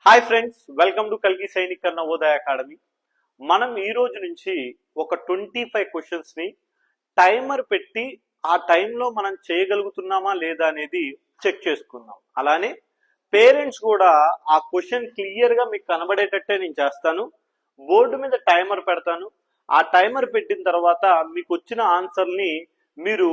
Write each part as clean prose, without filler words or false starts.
Hi friends, welcome to కల్కి Sainik Navodaya academy. మనం ఈ రోజు నుంచి ఒక 25 క్వశ్చన్స్ ని టైమర్ పెట్టి ఆ టైంలో మనం చేయగలుగుతున్నామా లేదా అనేది చెక్ చేసుకుందాం. అలానే పేరెంట్స్ కూడా ఆ క్వశ్చన్ క్లియర్ గా మీకు కనబడేటట్టే నేను చేస్తాను. బోర్డు మీద టైమర్ పెడతాను. ఆ టైమర్ పెట్టిన తర్వాత మీకు వచ్చిన ఆన్సర్ ని మీరు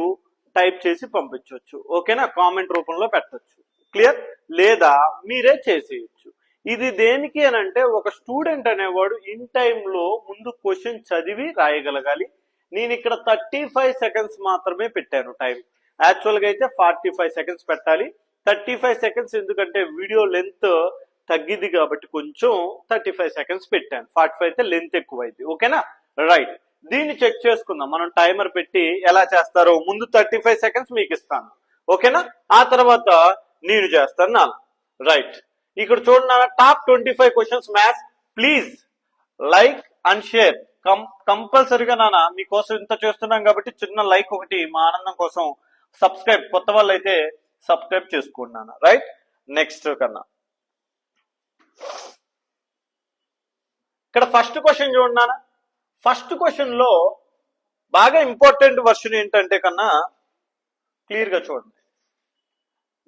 టైప్ చేసి పంపించవచ్చు. ఓకేనా? కామెంట్ రూపంలో పెట్టచ్చు. క్లియర్? లేదా మీరే చేసేయచ్చు. ఇది దేనికి అని అంటే, ఒక స్టూడెంట్ అనేవాడు ఇన్ టైంలో ముందు క్వశ్చన్ చదివి రాయగలగాలి. నేను ఇక్కడ 35 సెకండ్స్ మాత్రమే పెట్టాను టైం. యాక్చువల్గా అయితే 45 సెకండ్స్ పెట్టాలి. 35 సెకండ్స్ ఎందుకంటే వీడియో లెంత్ తగ్గిద్ది కాబట్టి కొంచెం 35 సెకండ్స్ పెట్టాను. 45 అయితే లెంత్ ఎక్కువైంది. ఓకేనా? రైట్. దీన్ని చెక్ చేసుకుందాం. మనం టైమర్ పెట్టి ఎలా చేస్తారో ముందు 35 సెకండ్స్ మీకు ఇస్తాను. ఓకేనా? ఆ తర్వాత నేను చేస్తాను నా. రైట్. ఇక్కడ చూడండి, top 25 questions maths. Please like and share. కంపల్సరీగా నాన్న మీకోసం ఇంత చేస్తున్నాం కాబట్టి చిన్న లైక్ ఒకటి మా ఆనందం కోసం. సబ్స్క్రైబ్, కొత్త వాళ్ళు అయితే సబ్స్క్రైబ్ చేసుకుంటున్నాను. రైట్. నెక్స్ట్ కన్నా ఇక్కడ ఫస్ట్ క్వశ్చన్ చూడండి. ఫస్ట్ క్వశ్చన్ లో బాగా ఇంపార్టెంట్ వర్షన్ ఏంటంటే కన్నా క్లియర్ గా చూడండి.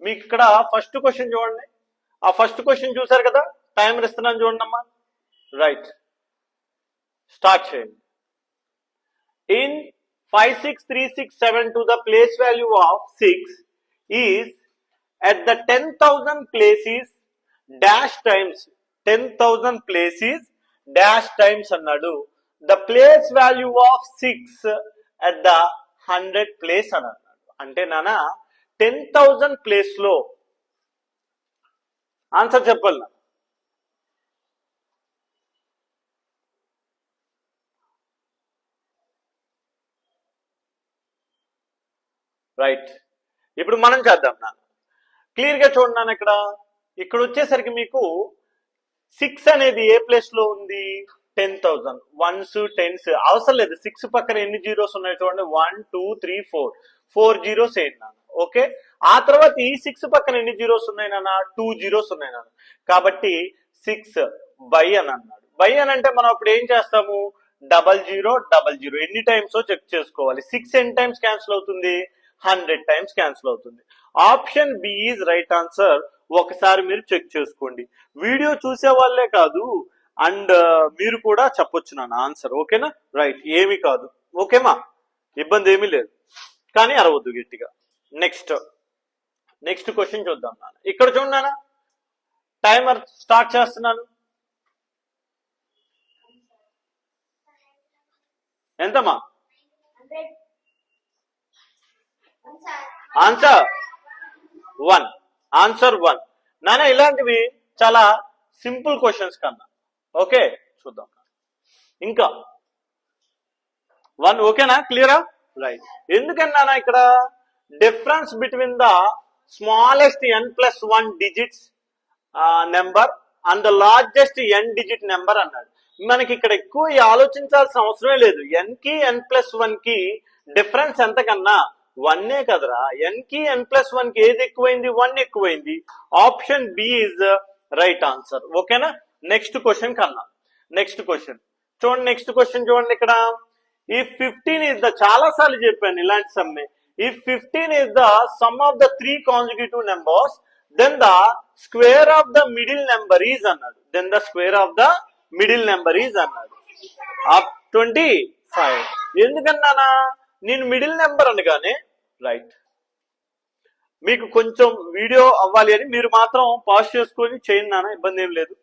మీకు ఇక్కడ ఫస్ట్ క్వశ్చన్ చూడండి. ఆ ఫస్ట్ క్వశ్చన్ చూసారు కదా, టైమర్ ఇస్తున్నాను చూడండి అమ్మా. రైట్, స్టార్ట్ చేయండి. In 56367 the place value of 6 is at the 10,000 places dash times 10,000 places dash times అన్నాడు. The place value of 6 at the 100 place అని అన్నాడు. అంటే నాన్న 10,000 ప్లేస్ లో ఆన్సర్ చెప్పాలి. రైట్. ఇప్పుడు మనం చేద్దాం నాన్న. క్లియర్ గా చూడండి. ఇక్కడ వచ్చేసరికి మీకు 6 అనేది ఏ ప్లేస్ లో ఉంది? 10,000. 1s 10s అవసరం లేదు. 6 పక్కన ఎన్ని జీరోస్ ఉన్నాయి చూడండి. 1 2 3 4 జీరోస్ ఏంటి నాన్న. ఓకే. ఆ తర్వాత ఈ 6 పక్కన ఎన్ని జీరోస్ ఉన్నాయి నాన్న? 2 జీరోస్ ఉన్నాయి నాన్న. కాబట్టి 6 బై అని అన్నాడు. బై అని అంటే మనం అప్పుడు ఏం చేస్తాము? 0000 ఎన్ని టైమ్స్ చెక్ చేసుకోవాలి. 6 ఎన్ని టైమ్స్ క్యాన్సిల్ అవుతుంది? 100 టైమ్స్ క్యాన్సిల్ అవుతుంది. Option B is right answer. ఒకసారి మీరు చెక్ చేసుకోండి. వీడియో చూసే వాళ్ళే కాదు అండ్ మీరు కూడా చెప్పొచ్చు నాన్న ఆన్సర్. ఓకేనా? రైట్. ఏమి కాదు. ఓకేమా? ఇబ్బంది ఏమీ లేదు, కానీ అరవద్దు గట్టిగా. నెక్స్ట్ క్వశ్చన్ చూద్దాం నాన్న. ఇక్కడ చూడన్నా, టైమర్ స్టార్ట్ చేస్తున్నాను. ఎంతమ్మా ఆన్సర్? 1. ఆన్సర్ 1 నాన్న. ఇలాంటివి చాలా సింపుల్ క్వశ్చన్స్ కన్నా. ఓకే, చూద్దాం. ఇంకా 1. ఓకేనా? క్లియరా? రైట్. ఎందుకన్నా ఇక్కడ difference between the smallest n+1 digits number and the largest n digit number అన్నాడు. మనకి ఇక్కడ ఎక్కువ ఆలోచించాల్సిన అవసరమే లేదు. n కి n+1 కి డిఫరెన్స్ ఎంత కన్నా? 1 కదరా. n కి n+1 కి ఏది ఎక్కువైంది? 1 ఎక్కువైంది. Option B is right answer. ఓకేనా? నెక్స్ట్ క్వశ్చన్ కన్నా. నెక్స్ట్ క్వశ్చన్ చూడండి. నెక్స్ట్ క్వశ్చన్ చూడండి. ఇక్కడ ఈ 15 ఈజ్ ద, చాలా సార్లు చెప్పాను ఇలాంటి సమ్మె. If 15 is the sum of the 3 consecutive numbers, then the square of the middle number is అన్నాడు. Then the square of the middle number is అన్నాడు. Up 25. ఎందుకన్నానా? నేను మిడిల్ నెంబర్ అనగానే రైట్. మీకు కొంచెం వీడియో అవ్వాలి అని మీరు మాత్రం పాజ్ చేసుకొని చేయండి నాన్న, ఇబ్బంది ఏం లేదు.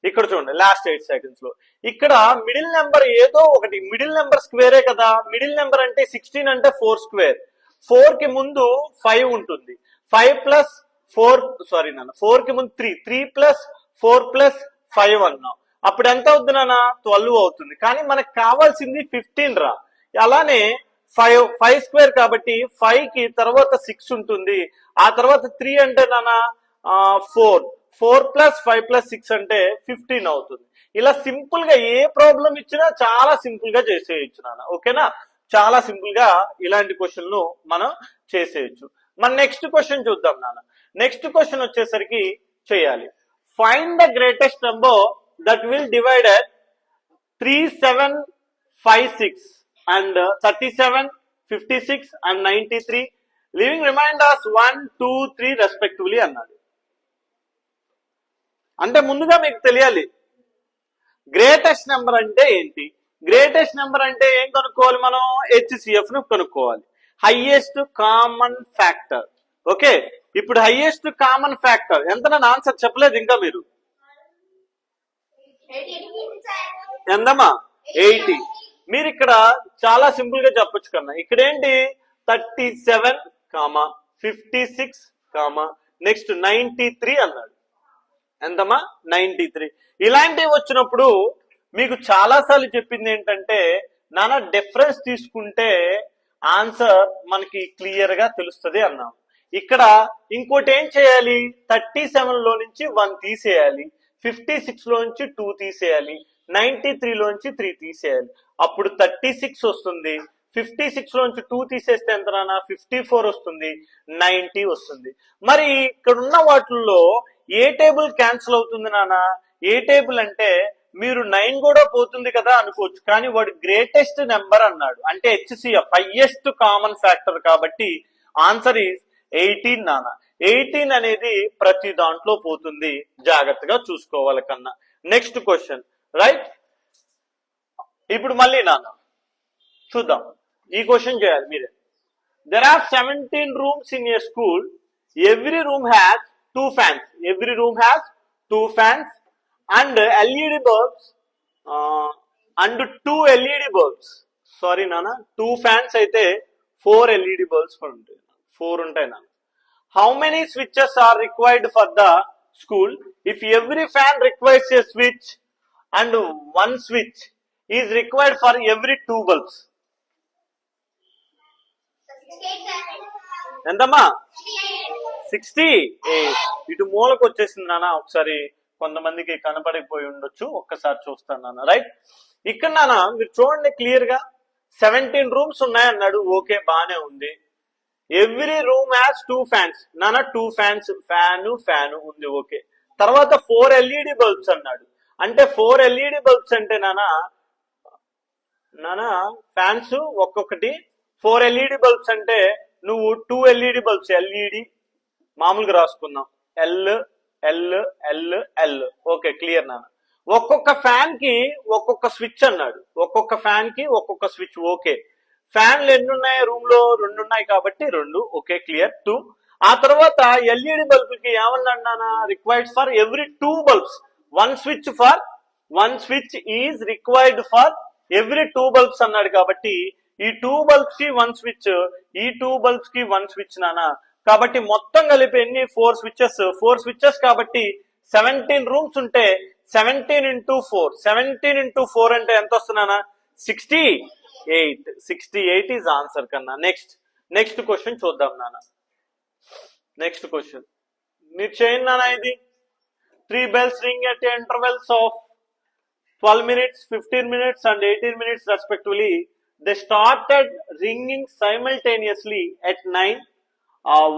ఇక్కడ చూడండి, లాస్ట్ 8 సెకండ్స్ లో ఇక్కడ మిడిల్ నెంబర్ ఏదో ఒకటి. మిడిల్ నెంబర్ స్క్వేరే కదా. మిడిల్ నెంబర్ అంటే 16 అంటే 4 స్క్వేర్. 4 కి ముందు 5 ఉంటుంది. 5 ప్లస్ 4 సారీ నాన్న, 4 కి ముందు 3 ప్లస్ 4 ప్లస్ 5 అన్నాం. అప్పుడు ఎంత అవుతుంది నాన్న? 12 అవుతుంది. కానీ మనకు కావాల్సింది 15 రా. అలానే 5 స్క్వేర్ కాబట్టి 5 కి తర్వాత 6 ఉంటుంది. ఆ తర్వాత 3 అంటే నాన్న 4 ప్లస్ 5 ప్లస్ 6 అంటే 15 అవుతుంది. ఇలా సింపుల్ గా ఏ ప్రాబ్లం ఇచ్చినా చాలా సింపుల్ గా చేసేయచ్చు నాన్న. ఓకేనా? చాలా సింపుల్ గా ఇలాంటి క్వశ్చన్లు మనం చేసేయచ్చు. మన నెక్స్ట్ క్వశ్చన్ చూద్దాం నాన్న. నెక్స్ట్ క్వశ్చన్ వచ్చేసరికి చేయాలి. find the greatest number that will divide at 3756 and 37, 56 and 93, leaving remainders 1, 2, 3 respectively అన్నాడు. అంటే ముందుగా మీకు తెలియాలి గ్రేటెస్ట్ నెంబర్ అంటే ఏంటి. గ్రేటెస్ట్ నెంబర్ అంటే ఏం కనుక్కోవాలి మనం? HCF ను కనుక్కోవాలి. Highest common factor. ఓకే, ఇప్పుడు హైయెస్ట్ కామన్ ఫ్యాక్టర్ ఎంత? నా ఆన్సర్ చెప్పలేదు ఇంకా మీరు. ఎంతమ్మా? 80. మీరు ఇక్కడ చాలా సింపుల్ గా చెప్పొచ్చు కన్నా. ఇక్కడ ఏంటి? 37, 56, నెక్స్ట్ 93 అన్నాడు. ఎంతమ్మా? 93. ఇలాంటివి వచ్చినప్పుడు మీకు చాలా సార్లు చెప్పింది ఏంటంటే నాన్న డిఫరెన్స్ తీసుకుంటే ఆన్సర్ మనకి క్లియర్ గా తెలుస్తుంది అన్నాం. ఇక్కడ ఇంకోటి ఏం చేయాలి? 37 లో నుంచి 1 తీసేయాలి, 56 లో నుంచి 2 తీసేయాలి, 93 లో నుంచి 3 తీసేయాలి. అప్పుడు 36 వస్తుంది. 56 లో నుంచి 2 తీసేస్తే ఎంత నాన్న? 54 వస్తుంది, 90 వస్తుంది. మరి ఇక్కడ ఉన్న వాటిల్లో ఏ టేబుల్ క్యాన్సిల్ అవుతుంది నాన్న? ఏ టేబుల్ అంటే మీరు 9 కూడా పోతుంది కదా అనుకోవచ్చు, కానీ వాడు గ్రేటెస్ట్ నెంబర్ అన్నాడు. అంటే HCF హైయెస్ట్ కామన్ ఫ్యాక్టర్ కాబట్టి ఆన్సర్ ఈజ్ 18 నాన్న. 18 అనేది ప్రతి దాంట్లో పోతుంది, జాగ్రత్తగా చూసుకోవాలి కన్నా. Next question, right? ఇప్పుడు మళ్ళీ నాన్న చూద్దాం, ఈ క్వశ్చన్ చేయాలి మీరే. There are 17 rooms in a school. Every room has 2 fans. Every room has 2 fans and LED bulbs and 2 LED bulbs. Sorry నాన్న, 2 fans అయితే 4 LED bulbs ఉంటాయి. 4 ఉంటాయి నాన్న. How many switches are required for the school? If every fan requires a switch and 1 switch is required for every 2 bulbs. ఎంతమ్మా? 68. ఇటు మూలకు వచ్చేసింది నాన్న. ఒకసారి కొంతమందికి కనపడిపోయి ఉండొచ్చు, ఒక్కసారి చూస్తాను నాన్న. రైట్, ఇక్కడ నాన్న మీరు చూడండి క్లియర్ గా 17 rooms ఉన్నాయన్నాడు. ఓకే, బానే ఉంది. ఎవ్రీ రూమ్ హ్యాస్ 2 fans నాన్న. 2 fans, ఫ్యాను ఉంది. ఓకే, తర్వాత 4 LED bulbs అన్నాడు. అంటే 4 LED bulbs అంటే నాన్న ఫ్యాన్స్ ఒక్కొక్కటి 4 LED bulbs అంటే నువ్వు 2 LED bulbs, LED మామూలుగా రాసుకుందాం, L. ఓకే, క్లియర్ నాన్న. ఒక్కొక్క ఫ్యాన్ కి ఒక్కొక్క స్విచ్ అన్నాడు. ఒక్కొక్క ఫ్యాన్ కి ఒక్కొక్క స్విచ్. ఓకే, ఫ్యాన్లు ఎన్ని ఉన్నాయి? రూమ్ లో 2 ఉన్నాయి కాబట్టి 2. Okay, clear. 2. ఆ తర్వాత LED బల్బులకి ఏమన్నాడు నాన్న? Required for every 2 bulbs. 1 switch is required for every 2 bulbs అన్నాడు. కాబట్టి ఈ 2 bulbs కి 1 switch, ఈ 2 bulbs కి 1 switch నాన్న. కాబట్టి మొత్తం కలిపి ఎన్ని? 4 switches. 4 switches కాబట్టి 17 rooms ఉంటే 17 into 4. 17 into 4 అంటే ఎంత వస్తున్నానా? 68. 68 ఈజ్ ఆన్సర్ కన్నా. నెక్స్ట్ క్వశ్చన్ చూద్దాం నాన్న. నెక్స్ట్ క్వశ్చన్ మీరు చేయండి నాన్న. ఇది 3 bells ring at intervals of 12 minutes, 15 minutes and 18 minutes respectively. They started ringing simultaneously at 9.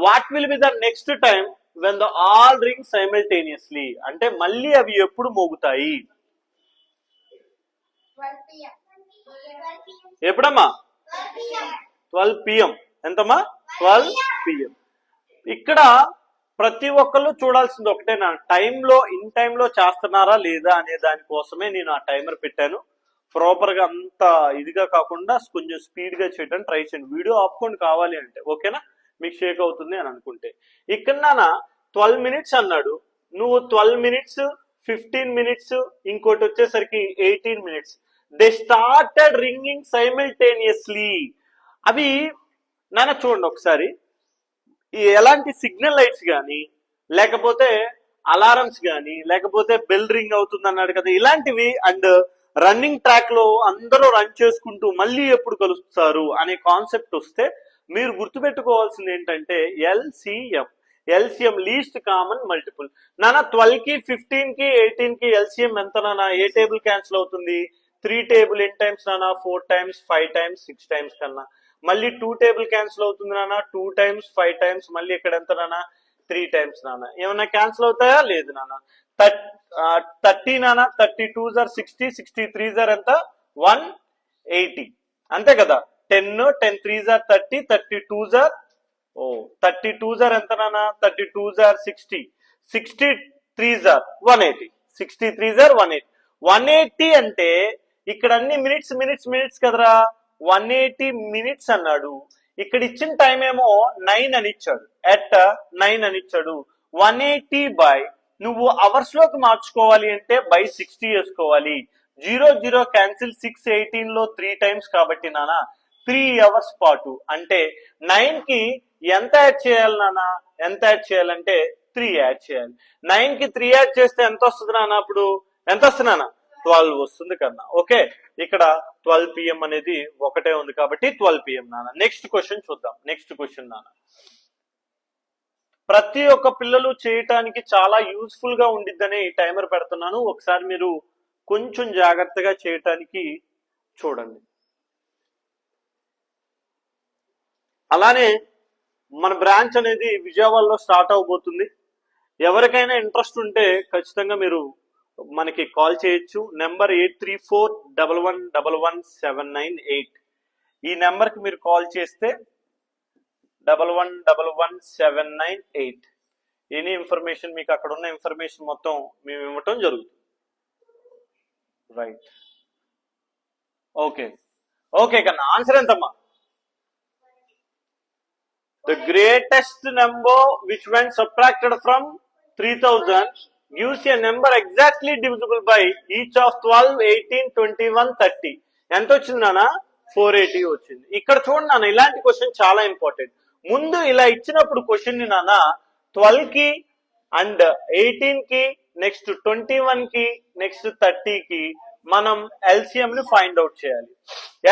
What will be the next time when the all ring simultaneously? అంటే మళ్ళీ అవి ఎప్పుడు మోగుతాయి? ఎప్పుడమ్మా? 12 PM. ఎంతమ్మా? 12 PM. ఇక్కడ ప్రతి ఒక్కళ్ళు చూడాల్సింది ఒకటేనా, టైంలో ఇన్ టైంలో చేస్తున్నారా లేదా అనే దానికోసమే నేను ఆ టైమర్ పెట్టాను. ప్రాపర్ గా అంత ఇదిగా కాకుండా కొంచెం స్పీడ్ గా చేయడానికి ట్రై చేయండి. వీడియో ఆపుకోండి కావాలి అంటే, ఓకేనా? మీకు షేక్ అవుతుంది అని అనుకుంటే. ఇక్కడ నాన్న 12 minutes అన్నాడు. నువ్వు 12 minutes, 15 minutes, ఇంకోటి వచ్చేసరికి 18 minutes. They started ringing simultaneously. అవి నాన్న చూడండి ఒకసారి, ఎలాంటి సిగ్నల్ లైట్స్ కానీ లేకపోతే అలారమ్స్ కానీ లేకపోతే బెల్ రింగ్ అవుతుంది అన్నాడు కదా, ఇలాంటివి. అండ్ రన్నింగ్ ట్రాక్ లో అందరూ రన్ చేసుకుంటూ మళ్ళీ ఎప్పుడు కలుస్తారు అనే కాన్సెప్ట్ వస్తే మీరు గుర్తుపెట్టుకోవాల్సింది ఏంటంటే ఎల్సిఎం లీస్ట్ కామన్ మల్టిపుల్. నాన్న 12 కి 15 కి 18 కి ఎల్సిఎం ఎంత నాన్న? ఏ టేబుల్ క్యాన్సిల్ అవుతుంది? 3 టేబుల్ ఎన్ని టైమ్స్ నాన్న? 4 times, 5 times, 6 times కన్నా. మళ్ళీ 2 టేబుల్ క్యాన్సిల్ అవుతుంది నాన్న? 2 times, 5 times. మళ్ళీ ఇక్కడ ఎంత నాన్న? 3 times నాన్న. ఏమన్నా క్యాన్సిల్ అవుతాయా? లేదు నాన్న. 30 నానా 32 జార్ 60, 63 జార్ ఎంత 180 అంతే కదా. 10 3 జార్ 30, 32 జార్ 32 జార్ ఎంత నానా 32 జార్ 60, 63 జార్ 180, 63 జార్ 180. 180 అంటే ఇక్కడ అన్ని మినిట్స్ మినిట్స్ మినిట్స్ కదరా, 180 మినిట్స్ అన్నాడు. ఇక్కడ ఇచ్చిన టైం ఏమో 9 అని ఇచ్చాడు, ఎట్ 9 అని ఇచ్చాడు. 180 బై నువ్వు అవర్స్ లోకి మార్చుకోవాలి అంటే బై 60 వేసుకోవాలి. 0 0 క్యాన్సిల్, 6 18 లో 3 టైమ్స్ కాబట్టి నానా 3 అవర్స్ పాటు. అంటే 9 కి ఎంత యాడ్ చేయాలి నానా, ఎంత యాడ్ చేయాలంటే 3 యాడ్ చేయాలి. 9 కి 3 యాడ్ చేస్తే ఎంత వస్తుంది నాన్న, అప్పుడు ఎంత వస్తుంది నాన్న 12 వస్తుంది కన్నా. ఓకే, ఇక్కడ 12 PM అనేది ఒకటే ఉంది కాబట్టి 12 PM నాన్న. నెక్స్ట్ క్వశ్చన్ చూద్దాం. నెక్స్ట్ క్వశ్చన్ నాన్న, ప్రతి ఒక్క పిల్లలు చేయటానికి చాలా యూస్ఫుల్ గా ఉండిద్దని టైమర్ పెడుతున్నాను. ఒకసారి మీరు కొంచెం జాగ్రత్తగా చేయటానికి చూడండి. అలానే మన బ్రాంచ్ అనేది విజయవాడలో స్టార్ట్ అవబోతుంది. ఎవరికైనా ఇంట్రెస్ట్ ఉంటే ఖచ్చితంగా మీరు మనకి కాల్ చేయొచ్చు. నెంబర్ 8341111798. ఈ నెంబర్ కి మీరు కాల్ చేస్తే 11111798. ఎనీ ఇన్ఫర్మేషన్ మీకు అక్కడ ఉన్న ఇన్ఫర్మేషన్ మొత్తం మేము ఇవ్వటం జరుగుతుంది. రైట్, ఓకే ఓకే కన్నా. ఆన్సర్ ఎంతమ్మా? The greatest number which when subtracted from 3000 gives a number exactly divisible by each of 12, 18, 21, 30. ఎంత వచ్చింది నాన్న? 480 వచ్చింది. ఇక్కడ చూడండి నాన్న, ఇలాంటి క్వశ్చన్ చాలా ఇంపార్టెంట్. ముందు ఇలా ఇచ్చినప్పుడు క్వశ్చన్ ని నాన్న 12 కి అండ్ 18 కి, నెక్స్ట్ 21 కి, నెక్స్ట్ 30 కి మనం ఎల్సిఎం ని ఫైండ్ అవుట్ చేయాలి.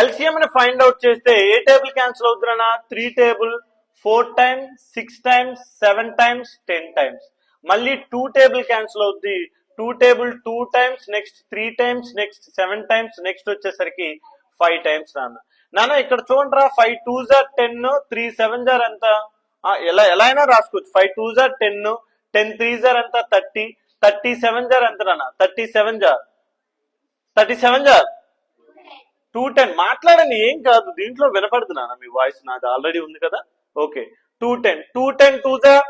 ఎల్సిఎం ని ఫైండ్ అవుట్ చేస్తే ఏ టేబుల్ క్యాన్సిల్ అవుతుందన్నా? 3 table 4 times, 6 times, 7 times, 10 times. మళ్ళీ 2 టేబుల్ క్యాన్సిల్ అవుద్ది. 2 table 2 times, next 3 times, next 7 times, next వచ్చేసరికి 5 టైమ్స్ నాన్న. ఇక్కడ చూడరా, 5 2 జార్ 10, 3 7 జార్ ఎంత, ఎలా అయినా రాసుకోవచ్చు. 5 2 జార్ 10, 10 3 జార్ ఎంత 30, 37 జార్ ఎంత నాన్న? 37 జార్ 210. మాట్లాడండి, ఏం కాదు, దీంట్లో వినపడుతుంది నాన్న మీ వాయిస్, నాది ఆల్రెడీ ఉంది కదా. ఓకే, 210 2 జార్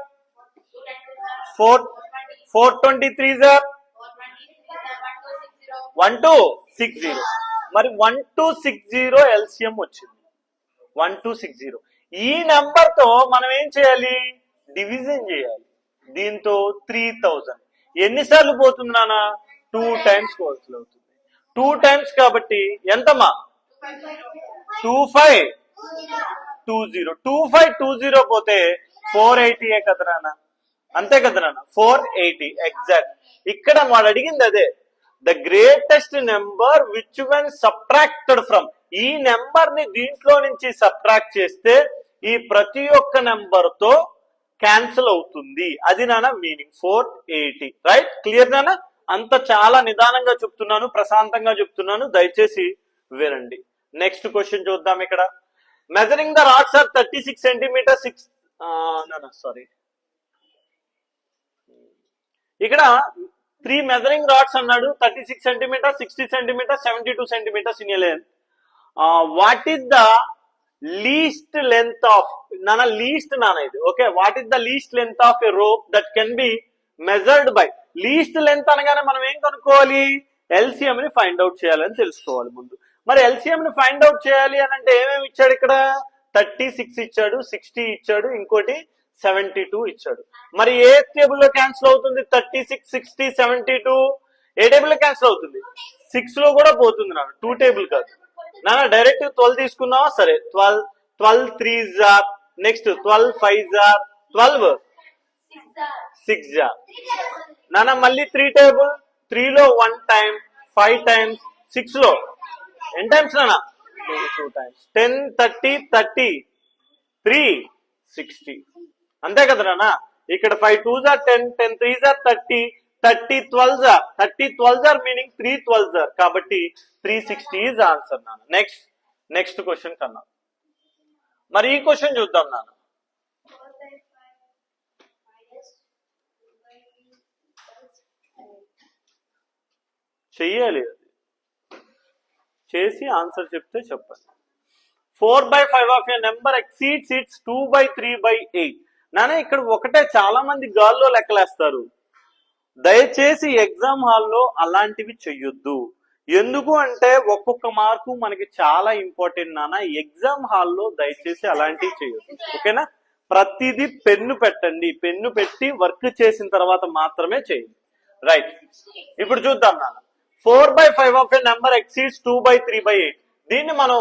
4, 423 జార్ 1260. మరి 1260 ఎల్సిఎం వచ్చింది. 1260 ఈ నెంబర్ తో మనం ఏం చేయాలి? డివిజన్ చేయాలి. దీంతో 3000 ఎన్నిసార్లు పోతుంది నాన్న? 2 టైమ్స్ కోర్సులు అవుతుంది. 2 టైమ్స్ కాబట్టి ఎంతమ్మా? 2520. 2520 పోతే 480 కదా నాన్న, అంతే కదా నాన్న? 480 ఎగ్జాక్ట్. ఇక్కడ వాడు అడిగింది అదే. The greatest number which when subtracted from, ఈ నెంబర్ ని దీంట్లో నుంచి సబ్ట్రాక్ట్ చేస్తే ఈ ప్రతి ఒక్క నెంబర్ తో క్యాన్సిల్ అవుతుంది. అది నాన్న మీనింగ్ 480. రైట్, క్లియర్ నాన్న? అంత చాలా నిదానంగా చెప్తున్నాను, ప్రశాంతంగా చెప్తున్నాను, దయచేసి వినండి. నెక్స్ట్ క్వశ్చన్ చూద్దాం. ఇక్కడ measuring the rods are 36 centimeter 6 sorry, ఇక్కడ 3 మెజరింగ్ రాడ్స్ అన్నాడు. 36 centimeter, 60 centimeter, 72 centimeters in a length. What is the least length of నాన్న? లీస్ట్ నాన్న ఇది. Okay, what is the least length of a rope that can be measured by. Least length అనగానే మనం ఏం కనుక్కోవాలి? LCM ని find out చేయాలని తెలుసుకోవాలి ముందు. మరి ఎల్సిఎం ని ఫైండ్ అవుట్ చేయాలి అని అంటే ఏమేమి ఇచ్చాడు? ఇక్కడ 36 ఇచ్చాడు, 60 ఇచ్చాడు, ఇంకోటి 72 ఇచ్చాడు. మరి ఏ టేబుల్ లో క్యాన్సిల్ అవుతుంది? 36, 60, 72 ఏ టేబుల్ లో క్యాన్సిల్ అవుతుంది? 6 లో కూడా పోతుంది నాన్న, 2 టేబుల్ కాదు నాన్న. డైరెక్ట్ 12 తీసుకున్నావా? సరే, 12 12 3 జార్, నెక్స్ట్ 12 5 జార్ 12 6 జార్ నాన్న. మళ్ళీ 3 టేబుల్, 3 లో 1 టైమ్, 5 టైమ్స్, 6 లో ఎన్ టైమ్స్ నాన్న? 2 టైమ్స్. 10 30 30 3 60 అంతే కదా నాన్న. ఇక్కడ 5 2 జార్ 10, 10 3 జార్ 30, 30 12 జార్ 30 12 జార్ మీనింగ్ 3 12 జార్ కాబట్టి 360 ఈజ్ ఆన్సర్ నాన్న. నెక్స్ట్ క్వశ్చన్ కన్నా. మరి ఈ క్వశ్చన్ చూద్దాం నాన్న. చెయ్యాలి, అది చేసి ఆన్సర్ చెప్తే చెప్పండి. 4/5 of A number exceeds it's 2/3/8. నానే ఇక్కడ ఒకటే, చాలా మంది గాల్లో లెక్కలేస్తారు. దయచేసి ఎగ్జామ్ హాల్లో అలాంటివి చెయ్యొద్దు. ఎందుకు అంటే ఒక్కొక్క మార్కు మనకి చాలా ఇంపార్టెంట్ నాన్న. ఎగ్జామ్ హాల్లో దయచేసి అలాంటివి చేయొద్దు, ఓకేనా? ప్రతిదీ పెన్ను పెట్టండి, పెన్ను పెట్టి వర్క్ చేసిన తర్వాత మాత్రమే చేయండి. రైట్, ఇప్పుడు చూద్దాం నాన్న. 4/5 ఆఫ్ ఏ నెంబర్ ఎక్సీడ్స్ 2/3/8. దీన్ని మనం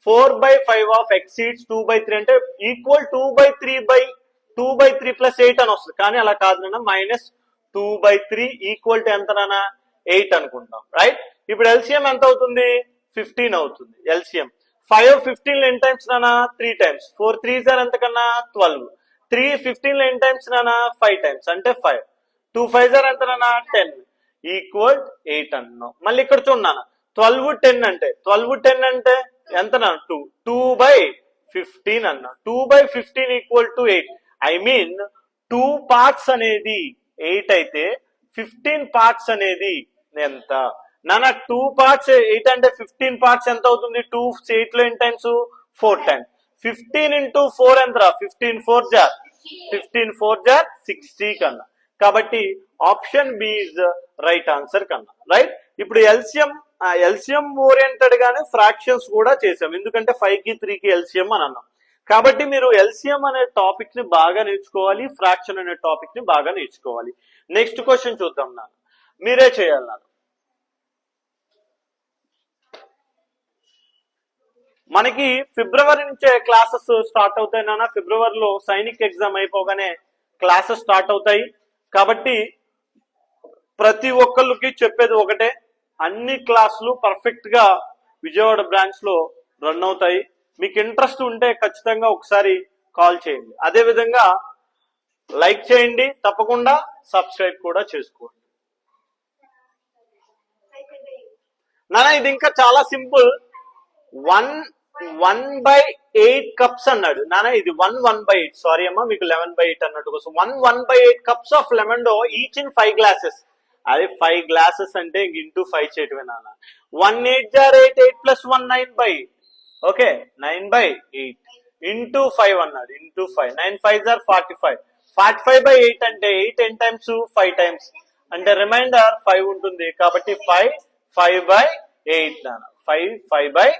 4/5 ఆఫ్ ఎక్సీడ్స్ 2/3 అంటే ఈక్వల్ 2/3 ప్లస్ 8 అని వస్తుంది. కానీ అలా కాదు నాన్న, -2/3 ఈక్వల్ టు ఎంత నాన్న? 8 అనుకుంటాం. రైట్, ఇప్పుడు ఎల్సిఎం ఎంత అవుతుంది? 15 అవుతుంది ఎల్సిఎం. 5 15 ఎన్ని టైమ్స్ నానా? 3 టైమ్స్. 4 3s ఎంత కన్నా? 12. 3 15 ఎన్ని టైమ్స్ నానా? 5 టైమ్స్ అంటే 5. 2 5s ఎంత నానా? 10 ఈక్వల్ 8 అన్నాం. మళ్ళీ ఇక్కడ చూడన్నా, 12 10 అంటే 12 10 అంటే ఎంత నా? 2. 2/15 అన్నా. 2/15 equal to 8. I mean 2 parts అనేది 8 అయితే 15 పార్ట్స్ అనేది ఎంత నానా? 2 పార్ట్స్ 8 అంటే 15 పార్ట్స్ ఎంత అవుతుంది? 2 8 లో ఎన్ని టైమ్స్? 4 టైమ్స్. 15 into 4 ఎంతరా? 15 4 jar 60 కన్నా. కాబట్టి option B is right answer కన్నా. రైట్, ఇప్పుడు ఎల్సిఎం ఓరియంటెడ్ గానే ఫ్రాక్షన్స్ కూడా చేసాం, ఎందుకంటే 5 కి 3 కి ఎల్సిఎం అని అన్నాం. కాబట్టి మీరు ఎల్సిఎం అనే టాపిక్ ని బాగా నేర్చుకోవాలి, ఫ్రాక్షన్ అనే టాపిక్ ని బాగా నేర్చుకోవాలి. నెక్స్ట్ క్వశ్చన్ చూద్దాం నాన్న, మీరే చేయాలి నాన్న. మనకి ఫిబ్రవరి నుంచే క్లాసెస్ స్టార్ట్ అవుతాయి నాన్న. ఫిబ్రవరిలో సైనిక్ ఎగ్జామ్ అయిపోగానే క్లాసెస్ స్టార్ట్ అవుతాయి. కాబట్టి ప్రతి ఒక్కళ్ళకి చెప్పేది ఒకటే, అన్ని క్లాసులు పర్ఫెక్ట్ గా విజయవాడ బ్రాంచ్ లో రన్ అవుతాయి. మీకు ఇంట్రెస్ట్ ఉంటే ఖచ్చితంగా ఒకసారి కాల్ చేయండి. అదే విధంగా లైక్ చేయండి, తప్పకుండా సబ్స్క్రైబ్ కూడా చేసుకోండి నాన్న. ఇది ఇంకా చాలా సింపుల్. 1/8 కప్స్ అన్నాడు నాన్న. ఇది 1/8, సారీ అమ్మా, మీకు 11/8 అన్నట్టు కోసం. 1/8 cups of lemonade each in 5 glasses. అది 5 గ్లాసెస్ అంటే ఇంటూ 5 చేయటమే నాన్న. 1 8 jar 8, 8 plus 1 9/8. ఓకే, 9/8 ఇంటూ 5 అన్నాడు, ఇంటూ 5. 9 5s are 45. 45/8 అంటే 8 ఎన్ని టైమ్స్? 5 టైమ్స్ అంటే రిమైండర్ 5 ఉంటుంది. కాబట్టి 5/8 నాన్న. 5/8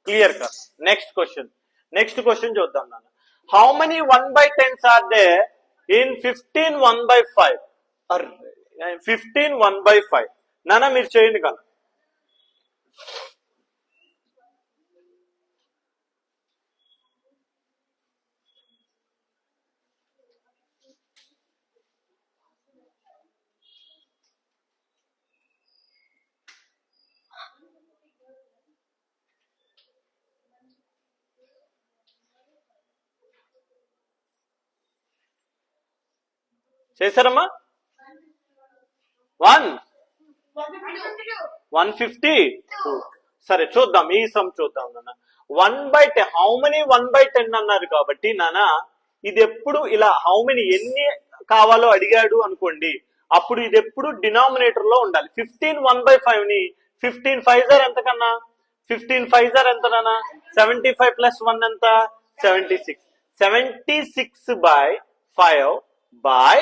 క్లియర్ కదా. నెక్స్ట్ క్వశ్చన్ చూద్దాం నాన్న. How many 1/10s are they in 15 1/5? 15 1/5 నాన్న, మీరు చేయండి కదా. చేశారమ్మా? 152. సరే చూద్దాం, ఈ సమ్ చూద్దాం నాన్న. 1/10 హౌ మెనీ 1/10 అన్నారు కాబట్టి నాన్న, ఇది ఎప్పుడు ఇలా హౌ మెనీ ఎన్ని కావాలో అడిగాడు అనుకోండి, అప్పుడు ఇది ఎప్పుడు డినామినేటర్ లో ఉండాలి. 15 1/5 ని 15 5s are ఎంత కన్నా? 15 5s are ఎంత నాన్న? 75 plus 1 ఎంత? 76. 76/5 బై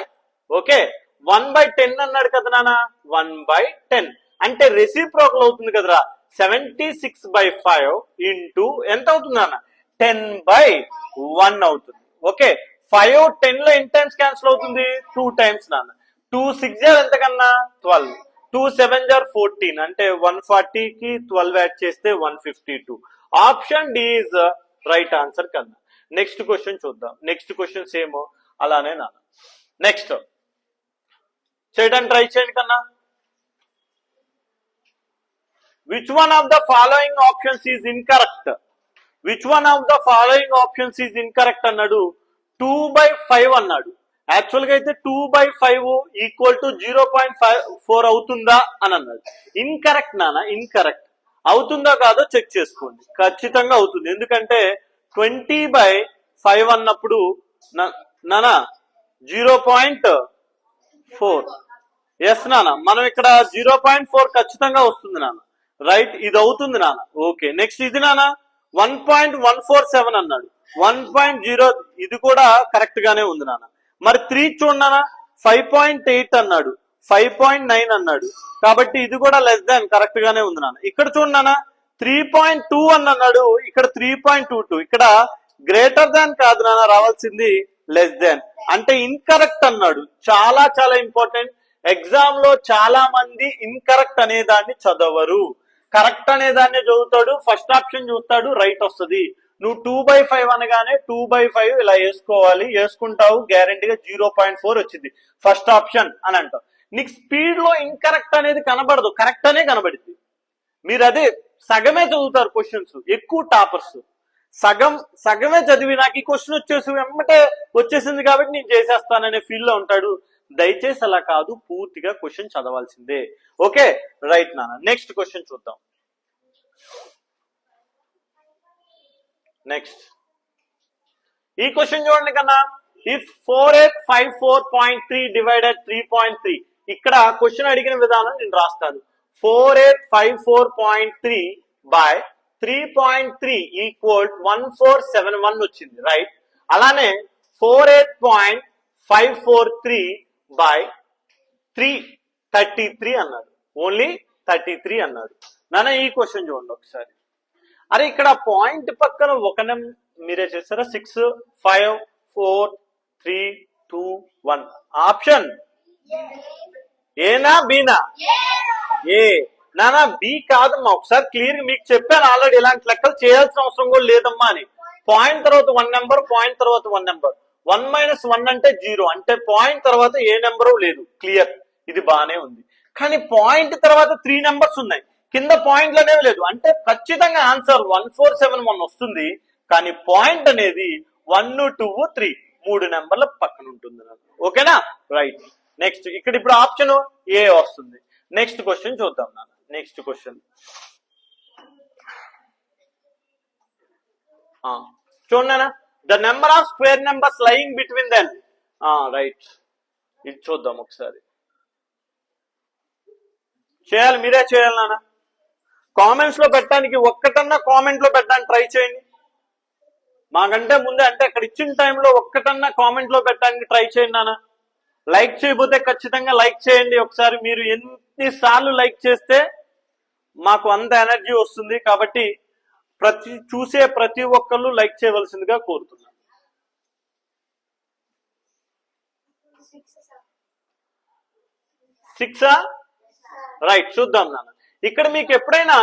ఓకే 1/10 అన్నాడు కదా నాన్న. 1/10 అంటే రెసిప్రోకల్ అవుతుంది కదరా. 76/5 ఇంటూ ఎంత అవుతుంది నాన్న? 10/1 అవుతుంది. ఓకే, 5 10 లో ఎన్ని టైమ్స్ క్యాన్సిల్ అవుతుంది? 2 టైమ్స్ నాన్న. 2 6 jar ఎంత కన్నా? 12. 2 7 jar 14 అంటే 140 కి 12 యాడ్ చేస్తే 152. Option D is right answer కన్నా. నెక్స్ట్ క్వశ్చన్ చూద్దాం. నెక్స్ట్ క్వశ్చన్ సేమ్ అలానే నాన్న. నెక్స్ట్ చేయడానికి ట్రై చేయండి కన్నా. Which one of the following options is incorrect? Which one of the following options is incorrect అన్నాడు. 2/5 అన్నాడు. యాక్చువల్ గా అయితే 2/5 ఈక్వల్ టు 0.4 అవుతుందా అని అన్నాడు. ఇన్కరెక్ట్ నాన్న, ఇన్కరెక్ట్. అవుతుందా కాదో చెక్ చేసుకోండి. ఖచ్చితంగా అవుతుంది, ఎందుకంటే 20/5 అన్నప్పుడు నాన్న 0.4 ఎస్ నాన్న, మనం ఇక్కడ 0.4 ఖచ్చితంగా వస్తుంది నాన్న. రైట్, ఇది అవుతుంది నాన్న. ఓకే, నెక్స్ట్ ఇది నాన్న 1.147 అన్నాడు. 1.0 ఇది కూడా కరెక్ట్ గానే ఉంది నాన్న. మరి 3 చూడనా 5.8 అన్నాడు, 5.9 అన్నాడు, కాబట్టి ఇది కూడా లెస్ దాన్ కరెక్ట్ గానే ఉంది నాన్న. ఇక్కడ చూడనా 3.2 అని అన్నాడు, ఇక్కడ 3.22, ఇక్కడ గ్రేటర్ దాన్ కాదు నాన్న రావాల్సింది, లెస్ దాన్. అంటే ఇన్కరెక్ట్ అన్నాడు. చాలా చాలా ఇంపార్టెంట్. ఎగ్జామ్ లో చాలా మంది ఇన్కరెక్ట్ అనే దాన్ని చదవరు, కరెక్ట్ అనే దాన్ని చదువుతాడు, ఫస్ట్ ఆప్షన్ చూస్తాడు, రైట్ వస్తుంది. నువ్వు 2/5 అనగానే 2/5 ఇలా వేసుకోవాలి, వేసుకుంటావు, గ్యారంటీగా 0.4 వచ్చింది, ఫస్ట్ ఆప్షన్ అని అంటావు. నీకు స్పీడ్ లో ఇన్కరెక్ట్ అనేది కనబడదు, కరెక్ట్ అనే కనబడింది. మీరు అదే సగమే చదువుతారు క్వశ్చన్స్, ఎక్కువ టాపర్స్ సగమే చదివి నాకు ఈ క్వశ్చన్ వచ్చేసి వెంబటే వచ్చేసింది కాబట్టి నేను చేసేస్తాననే ఫీల్ లో ఉంటాడు. దయచేసి అలా కాదు, పూర్తిగా క్వశ్చన్ చదవాల్సిందే. ఓకే రైట్ నాన్న, నెక్స్ట్ క్వశ్చన్ చూద్దాం. నెక్స్ట్ ఈ క్వశ్చన్ చూడండి కన్నా. ఇఫ్ 4854.3 డివైడెడ్ 3.3, ఇక్కడ క్వశ్చన్ అడిగిన విధానం నేను రాస్తాను. 4854.3 బై 3.3 ఈక్వల్ 1471 వచ్చింది, రైట్. అలానే 48.543 బై 333 అన్నాడు, ఓన్లీ 33 అన్నాడు నాన్న. ఈ క్వశ్చన్ చూడండి ఒకసారి. అరే ఇక్కడ పాయింట్ పక్కన ఒక మీరే చేస్తారా, 6 5 4 3 2 1 ఆప్షన్ ఏనా బీనా? ఏ నానా, బి కాదమ్మా. ఒకసారి క్లియర్ గా మీకు చెప్పాను ఆల్రెడీ, ఇలాంటి లెక్కలు చేయాల్సిన అవసరం కూడా లేదమ్మా అని. పాయింట్ తర్వాత 1 నెంబర్, పాయింట్ తర్వాత 1 నెంబర్, 1 - 1 అంటే 0, అంటే పాయింట్ తర్వాత ఏ నెంబరు లేదు, క్లియర్, ఇది బానే ఉంది. కానీ పాయింట్ తర్వాత 3 నెంబర్స్ ఉన్నాయి, కింద పాయింట్లు అనేవి లేదు, అంటే ఖచ్చితంగా ఆన్సర్ 1471 వస్తుంది. కానీ పాయింట్ అనేది 1 2 3 3 నెంబర్ల పక్కన ఉంటుంది. ఓకేనా, రైట్. నెక్స్ట్ ఇక్కడ ఇప్పుడు ఆప్షన్ ఏ వస్తుంది. నెక్స్ట్ క్వశ్చన్ చూద్దాం నాన్న. నెక్స్ట్ క్వశ్చన్ చూడనా, the number of square numbers lying between then. Right, ఇది చూద్దాం ఒకసారి. చేయాలి, మీరే చేయాలి నాన్న. కామెంట్స్ లో పెట్టడానికి, ఒక్కటన్నా కామెంట్ లో పెట్టడానికి ట్రై చేయండి. మాకంటే ముందే, అంటే అక్కడ ఇచ్చిన టైంలో ఒక్కటన్నా కామెంట్ లో పెట్టడానికి ట్రై చేయండి నాన్న. లైక్ చేయకపోతే ఖచ్చితంగా లైక్ చేయండి ఒకసారి. మీరు ఎన్నిసార్లు లైక్ చేస్తే మాకు అంత ఎనర్జీ వస్తుంది, కాబట్టి చూసే ప్రతి ఒక్కళ్ళు లైక్ చేయవలసిందిగా కోరుతున్నాను. 6 రైట్, చూద్దాం నాన్న. ఇక్కడ మీకు ఎప్పుడైనా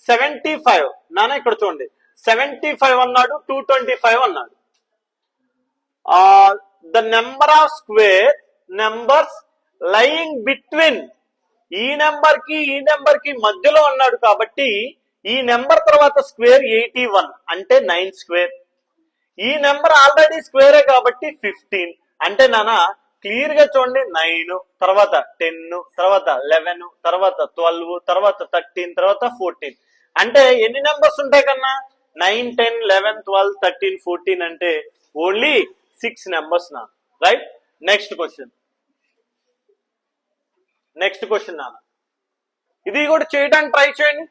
75 నాన్న, ఇక్కడ చూడండి 75 అన్నాడు, 225 అన్నాడు. The number of square numbers lying between, ఈ నెంబర్ కి మధ్యలో అన్నాడు కాబట్టి ఈ నెంబర్ తర్వాత స్క్వేర్ 81 అంటే 9 స్క్వేర్. ఈ నెంబర్ ఆల్రెడీ స్క్వేరే కాబట్టి 15 అంటే నాన్న క్లియర్ గా చూడండి, 9 తర్వాత 10 తర్వాత 11 తర్వాత 12 తర్వాత 13 తర్వాత 14, అంటే ఎన్ని నెంబర్స్ ఉంటాయి కన్నా? 9 10 11 12 13 14 అంటే ఓన్లీ 6 నెంబర్స్ నా, రైట్. నెక్స్ట్ క్వశ్చన్ నాన్న, ఇది కూడా చేయడానికి ట్రై చేయండి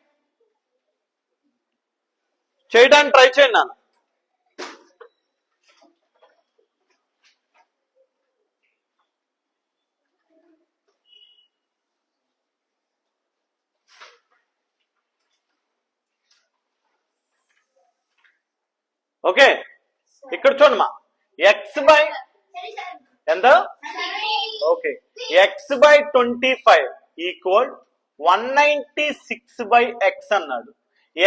నాన్న. ఓకే, ఇక్కడ చూడమ్మా, ఎక్స్ బై ఎంత? Okay, X by 25 equal 196/x అన్నాడు.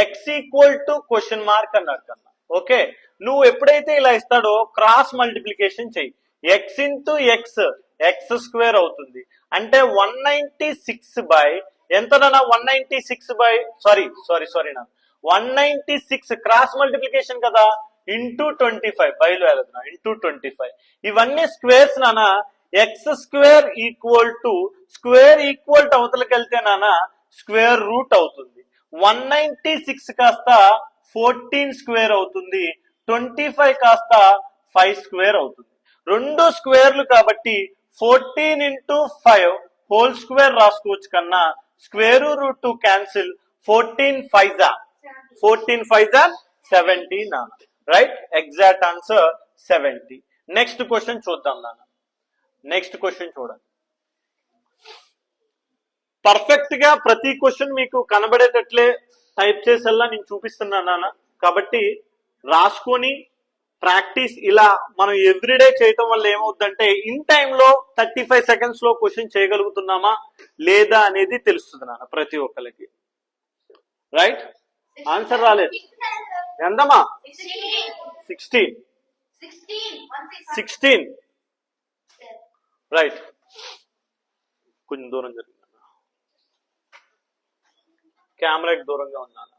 X equal to question mark అన్నాడు కన్నా. ఓకే, నువ్వు ఎప్పుడైతే ఇలా ఇస్తాడో క్రాస్ మల్టిప్లికేషన్ చెయ్యి. X into X, X square అవుతుంది, అంటే 196 బై ఎంతనా? 196 బై సారీ నా 196 క్రాస్ మల్టిప్లికేషన్ కదా, ఇంటూ 25 బయలు వెళ్తున్నా, ఇంటూ 25. ఇవన్నీ స్క్వేర్స్ నానా. ఎక్స్ స్క్వేర్ ఈక్వల్ టు అవతలకి వెళ్తే నానా స్క్వేర్ రూట్ అవుతుంది. 196 కాస్త 14 స్క్వేర్ అవుతుంది, 25 కాస్త 5 స్క్వేర్ అవుతుంది. రెండు స్క్వేర్లు కాబట్టి 14 × 5 హోల్ స్క్వేర్ రాసుకోవచ్చు కన్నా స్క్వేర్ రూట్ 2 క్యాన్సిల్ 14 5 17 నాన్న right exact answer 70. Next question చూద్దాం నాన్న. నెక్స్ట్ క్వశ్చన్ చూడండి. పర్ఫెక్ట్ గా ప్రతి క్వశ్చన్ మీకు కనబడేటట్లే టైప్ చేసేలా నేను చూపిస్తున్నాను నాన్న. కాబట్టి రాసుకొని ప్రాక్టీస్ ఇలా మనం ఎవ్రీడే చేయటం వల్ల ఏమవుతుందంటే ఇన్ టైంలో 35 seconds లో క్వశ్చన్ చేయగలుగుతున్నామా లేదా అనేది తెలుస్తుంది నాన్న ప్రతి ఒక్కరికి. రైట్ ఆన్సర్ రాలేదు ఎంతమ్మా 16 రైట్ కొంచెం దూరం జరిగింది కెమెరాకి దూరంగా ఉన్నాను.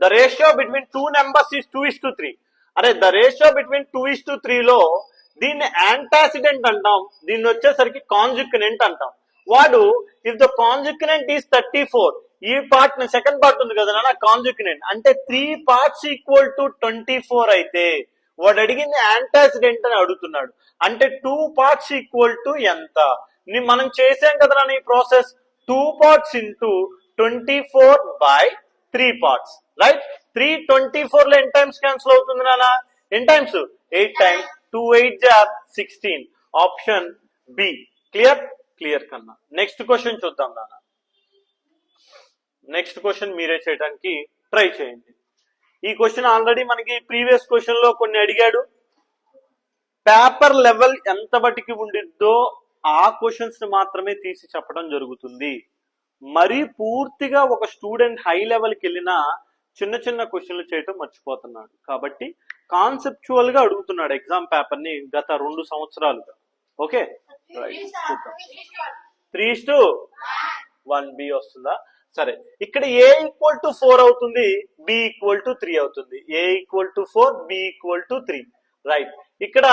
The ratio between 2 numbers is 2:3. అరే ద రేషియో బిట్వీన్ 2:3 లో దీన్ని యాంటాసిడెంట్ అంటాం, దీన్ని వచ్చేసరికి కాంజుక్యునెంట్ అంటాం. వాడు ఇఫ్ ద కాంజుక్యునెంట్ ఈస్ 34 ఈ పార్ట్ సెకండ్ పార్ట్ ఉంది కదా నాన్న కాంజుక్యునెంట్ అంటే 3 parts ఈక్వల్ టు 24 అయితే వాడు అడిగింది యాంటాసిడెంట్ అని అడుగుతున్నాడు. అంటే 2 parts ఈక్వల్ టు ఎంత మనం చేసాం కదా నాన్న ఈ process 2 parts into 24/3 parts right. 324 లో ఎన్ టైమ్స్ క్యాన్సిల్ అవుతుంది నాన్న N times 8 times 2 8 16 option B. Clear కన్నా. నెక్స్ట్ క్వశ్చన్ చూద్దాం నాన్న. నెక్స్ట్ క్వశ్చన్ మీరే చేయడానికి ట్రై చేయండి. ఈ క్వశ్చన్ ఆల్రెడీ మనకి ప్రీవియస్ క్వశ్చన్ లో కొన్ని అడిగాడు. పేపర్ లెవెల్ ఎంత బట్టికి ఉండిద్దో ఆ క్వశ్చన్స్ మాత్రమే తీసి చెప్పడం జరుగుతుంది. మరి పూర్తిగా ఒక స్టూడెంట్ హై లెవెల్కి వెళ్ళినా చిన్న చిన్న క్వశ్చన్లు చేయటం మర్చిపోతున్నాడు. కాబట్టి కాన్సెప్చువల్ గా అడుగుతున్నాడు ఎగ్జామ్ పేపర్ ని గత 2 సంవత్సరాలుగా. ఓకే 3:1 బి వస్తుందా? సరే ఇక్కడ ఏ ఈక్వల్ టు 4 అవుతుంది, బి ఈక్వల్ టు 3 అవుతుంది. A equal to 4 B equal to 3 right. ఇక్కడ